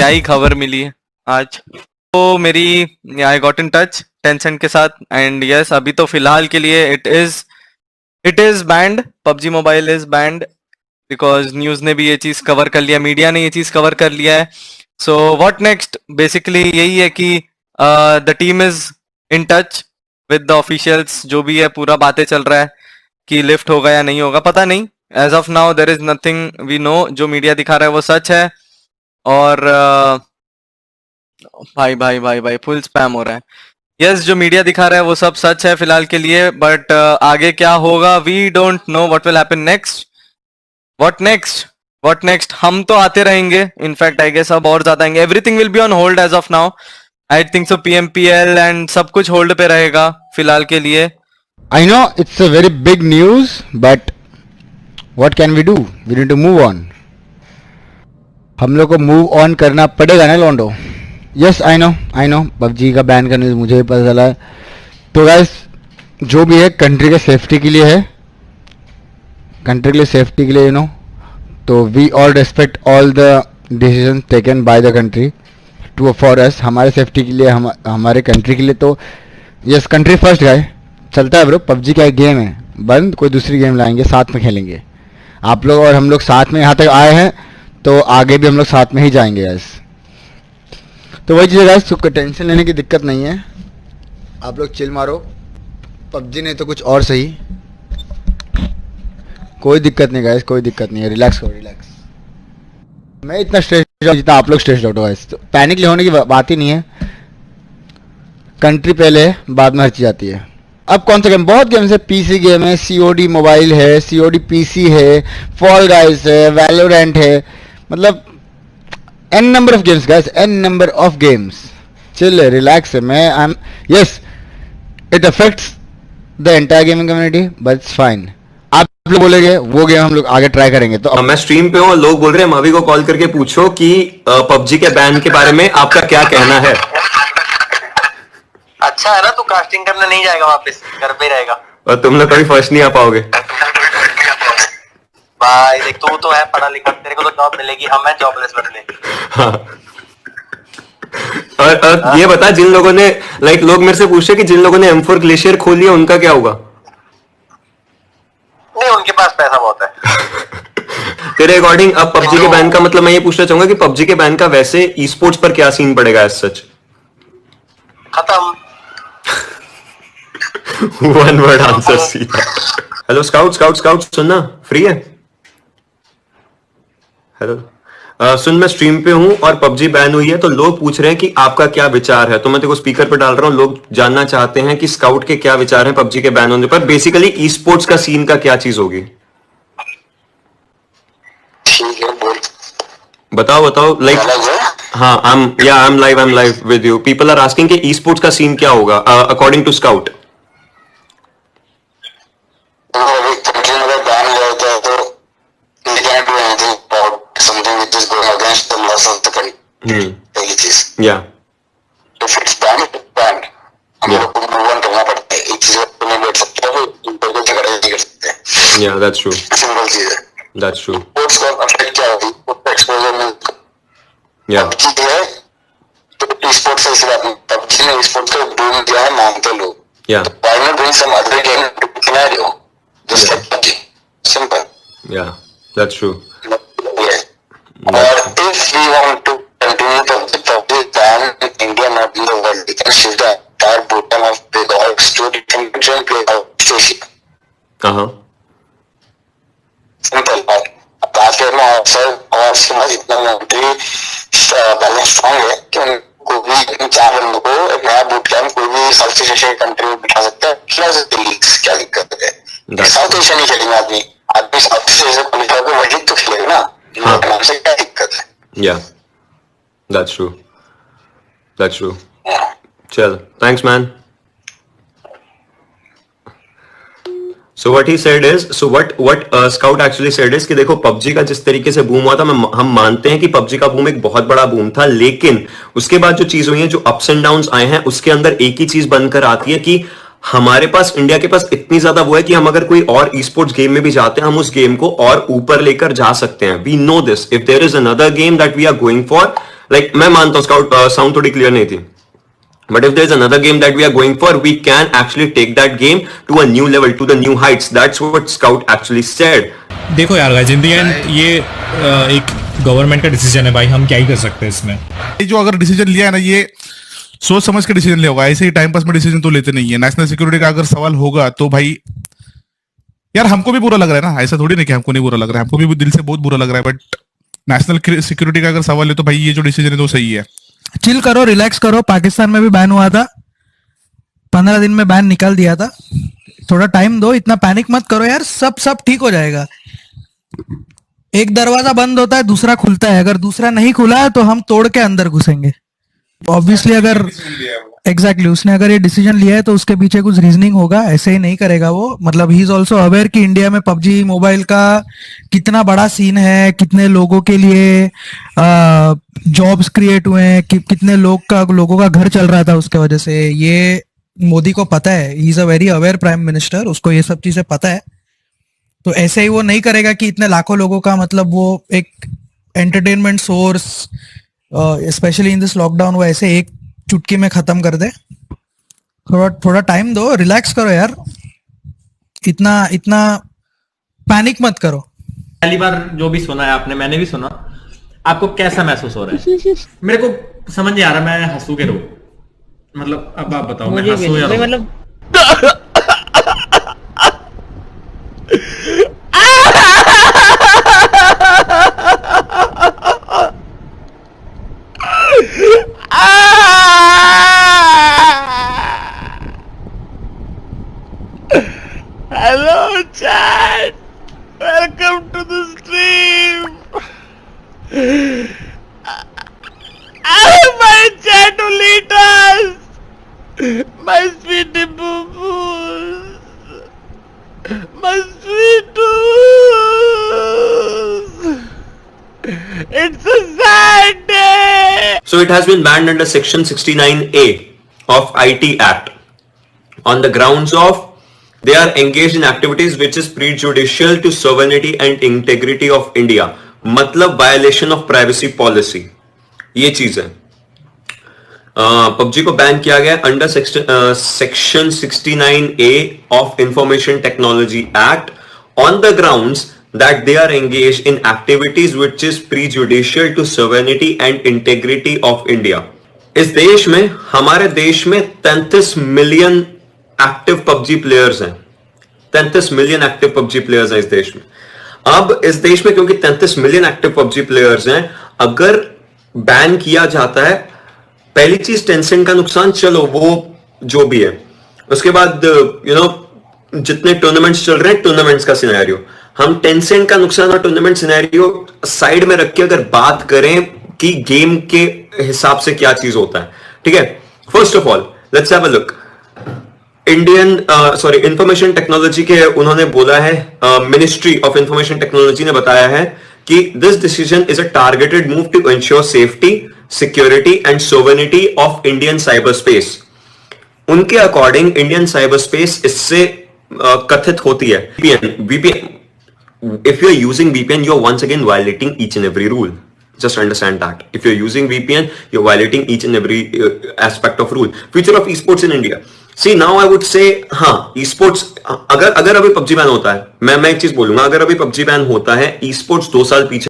क्या ही खबर मिली है आज। तो मेरी I got in touch Tencent के साथ एंड यस अभी तो फिलहाल के लिए it is band, PUBG mobile is band because news ने भी ये चीज कवर कर लिया, मीडिया ने ये चीज कवर कर लिया है। सो व्हाट नेक्स्ट, बेसिकली यही है कि the team is in touch with the officials, जो भी है पूरा बातें चल रहा है कि लिफ्ट होगा या नहीं होगा, पता नहीं। As of now there is nothing we know, जो मीडिया दिखा रहा है वो सच है। और भाई भाई भाई भाई फुल स्पैम हो रहा है। यस जो मीडिया दिखा रहा है वो सब सच है फिलहाल के लिए, बट आगे क्या होगा we don't know what will happen next. What next हम तो आते रहेंगे, इनफैक्ट आई गेस अब और ज्यादा आएंगे। Everything will be on hold as of now, I think so PMPL and सब कुछ होल्ड पे रहेगा फिलहाल के लिए। I know it's a very big news, but what can we do? We need to move on. हम लोग को मूव ऑन करना पड़ेगा ना लॉन्डो। यस आई नो पबजी का बैन का न्यूज़ मुझे भी पता चला है। तो गाइस जो भी है कंट्री के सेफ्टी के लिए है, कंट्री के लिए सेफ्टी के लिए तो we all respect all the decision taken by the country to for us, हमारे सेफ्टी के लिए, हमारे कंट्री के लिए। तो यस कंट्री फर्स्ट गाय चलता है ब्रो। पबजी का एक गेम है बंद, कोई दूसरी गेम लाएंगे साथ में खेलेंगे। आप लोग और हम लोग साथ में यहाँ तक आए हैं तो आगे भी हम लोग साथ में ही जाएंगे गाइस। तो वही चीज़ है गाइस, सबको टेंशन लेने की दिक्कत नहीं है, आप लोग चिल मारो। पबजी नहीं तो कुछ और सही, कोई दिक्कत नहीं गाइस, कोई दिक्कत नहीं है, रिलैक्स करो रिलैक्स। मैं इतना स्ट्रेस जितना आप लोग स्ट्रेस आउट हो गाइस, तो पैनिक होने की बात ही नहीं है। कंट्री पहले है बाद में हर चीज़ आती है। अब कौन सा गेम, बहुत गेम्स है, पीसी गेम है, सीओडी मोबाइल है, सीओडी पीसी है, फॉल गाइस है, वैलोरेंट है, मतलब N number of games guys, N number of games. Chill है, रिलैक्स है। मैं I am yes it affects the entire gaming community but it's fine. आप लोग बोलेंगे वो गेम हम लोग आगे ट्राई करेंगे। तो मैं स्ट्रीम पे हूँ, लोग बोल रहे हैं मावी को कॉल करके पूछो कि पबजी के बैन के बारे में आपका क्या कहना है। अच्छा है ना, तू कास्टिंग करने नहीं जाएगा, वापस घर पे ही रहेगा और तुम लोग कभी फर्स्ट नहीं आ पाओगे भाई। देख तू तो है पढ़ा लिखा, तेरे को तो जॉब मिलेगी, हम है जॉबलेस बंदे। हाँ। और ये बता, जिन लोगों ने लोग मेरे से पूछे कि जिन लोगों ने M4 ग्लेशियर खोल लिया उनका क्या होगा। नहीं उनके पास पैसा बहुत है। तेरे अकॉर्डिंग अब पबजी के बैन का मतलब, मैं ये पूछना चाहूंगा कि पबजी के बैन का वैसे ई स्पोर्ट्स पर क्या सीन पड़ेगा एज सच। खत्म। वन वर्ड आंसर सीधा। हेलो स्काउट सुनना फ्री है। हेलो सुन, मैं स्ट्रीम पे हूं और पबजी बैन हुई है तो लोग पूछ रहे हैं कि आपका क्या विचार है, तो मैं तेरे को स्पीकर पे डाल रहा हूं। लोग जानना चाहते हैं कि स्काउट के क्या विचार हैं पबजी के बैन होने पर, बेसिकली ई स्पोर्ट्स का सीन का क्या चीज होगी। ठीक है बोल, बताओ हाँ I am live with you. People are asking कि ई स्पोर्ट्स का सीन क्या होगा अकॉर्डिंग टू स्काउट। पहली चीज या इफ इट्स बैन हम लोग को मूव ऑन करना पड़ता है। एक चीज को नहीं बैठ सकते हो, ऊपर को झगड़ा नहीं कर सकते। या दैट्स ट्रू, सिंपल चीज है, दैट्स ट्रू। स्पोर्ट्स का अफेक्ट क्या होगी, उसका एक्सपोजर में या पबजी है तो स्पोर्ट्स ऐसी बात नहीं, पबजी ने स्पोर्ट्स को बूम दिया है मानते लोग। या why not doing some other game to scenario just like PUBG, simple. या दैट्स ट्रू। और if we want to continue PUBG ban in India, not in the world, we can shift the entire bottom of big orgs to different play station. Simple. बात करना अवसर और समझ इतना मंत्री balance strong है कि उनको भी चार बंदों को एक नया बूट कैंप कोई भी साउथ एशिया कंट्री में बिठा सकता है। क्या दिक्कत है, साउथ एशिया नहीं खेलेंगे आदमी साउथ एशिया से क्वालिफाई को वर्ल्ड तो खेलेगा ना। हाँ। नाम से क्या दिक्कत है। Yeah, that's true. That's true. Chill. Thanks, man. So what he said is, so what Scout actually said is कि देखो पबजी का जिस तरीके से बूम हुआ था, हम मानते हैं कि पबजी का बूम एक बहुत बड़ा बूम था, लेकिन उसके बाद जो चीज हुई है, जो अप्स एंड डाउन्स आए हैं, उसके अंदर एक ही चीज बनकर आती है कि हमारे पास, इंडिया के पास इतनी ज्यादा वो है कि हम अगर कोई और ई स्पोर्ट्स गेम में भी जाते हैं, हम उस गेम को और ऊपर लेकर जा सकते हैं। We know this, if there is another game that we are going for, like मैं मानता हूं स्काउट साउंड थोड़ी क्लियर नहीं थी, but if there's another game that we are going for, we can actually take that game to a new level, to the new heights. That's what Scout actually said. देखो यार guys, in the end ये एक government का decision है भाई, हम क्या ही कर सकते हैं इसमें। ये जो अगर डिसीजन लिया है ना, ये सोच समझ के डिसीजन लिया होगा, ऐसे ही टाइम पास में डिसीजन तो लेते नहीं है। नेशनल सिक्योरिटी का अगर सवाल होगा तो भाई यार हमको भी बुरा लग रहा है ना, ऐसा थोड़ी नहीं कि हमको नहीं बुरा लग रहा है, हमको भी दिल से बहुत बुरा लग रहा है, बट नेशनल सिक्योरिटी का अगर सवाल है तो भाई ये जो डिसीजन है तो सही है। चिल करो, रिलैक्स करो। पाकिस्तान में भी बैन हुआ था, 15 दिन में बैन निकाल दिया था। थोड़ा टाइम दो, इतना पैनिक मत करो यार, सब ठीक हो जाएगा। एक दरवाजा बंद होता है, दूसरा खुलता है। अगर दूसरा नहीं खुला है तो हम तोड़ के अंदर घुसेंगे। ऑब्वियसली अगर एग्जैक्टली उसने अगर ये डिसीजन लिया है तो उसके पीछे कुछ रीजनिंग होगा, ऐसे ही नहीं करेगा वो। मतलब ही इज ऑल्सो अवेयर कि इंडिया में पबजी मोबाइल का कितना बड़ा सीन है, कितने लोगों के लिए जॉब्स क्रिएट हुए हैं, कितने लोगों का घर चल रहा था उसके वजह से। ये मोदी को पता है, he is a very aware prime minister, उसको ये सब चीजें पता है। तो ऐसे ही वो नहीं करेगा कि इतने लाखों लोगों का मतलब वो एक entertainment source specially in this lockdown वो ऐसे एक चुटकी में खत्म कर दे। थोड़ा टाइम दो, रिलैक्स करो यार, इतना पैनिक मत करो। पहली बार जो भी सुना है आपने, मैंने भी सुना, आपको कैसा महसूस हो रहा है? मेरे को समझ नहीं आ रहा मैं हंसू के रो, मतलब अब आप बताओ मैं हंसू या रो? मतलब Hello, chat. Welcome to the stream. My chatulitas, my sweetie boo-boos, my sweetos. It's a sad day. So it has been banned under Section 69A of IT Act on the grounds of they are engaged in activities which is prejudicial to sovereignty and integrity of India. मतलब violation of privacy policy, ये चीज है। PUBG को ban किया गया under section 69A of information technology act on the grounds that they are engaged in activities which is prejudicial to sovereignty and integrity of India. इस देश में, हमारे देश में 33 मिलियन एक्टिव पबजी प्लेयर्स हैं। 33 मिलियन एक्टिव पबजी प्लेयर्स हैं इस देश में। अब इस देश में क्योंकि 33 मिलियन एक्टिव पबजी प्लेयर्स हैं, अगर बैन किया जाता है, पहली चीज टेंसेंट का नुकसान, चलो वो जो भी है। उसके बाद जितने टूर्नामेंट्स चल रहे हैं, टूर्नामेंट्स का सिनेरियो, हम टेंसेंट का नुकसान और टूर्नामेंट सिनेरियो साइड में रख के अगर बात करें कि गेम के हिसाब से क्या चीज होता है, ठीक है। First of all let's have a look. Information technology के उन्होंने बोला है, मिनिस्ट्री ऑफ इंफॉर्मेशन टेक्नोलॉजी ने बताया है कि this decision is a targeted move to ensure safety, security and sovereignty of Indian cyber space. उनके अकॉर्डिंग इंडियन साइबर स्पेस इससे कथित होती है। VPN, if you're using VPN, you're once again violating each and every rule. Just understand that. If you're using VPN, you're violating each and every aspect of rule. Future of esports in India. See, now I would say, हाँ, esports, अगर अभी PUBG ban होता है, मैं एक चीज बोलूंगा, अगर अभी PUBG बैन होता है, esports 2 साल पीछे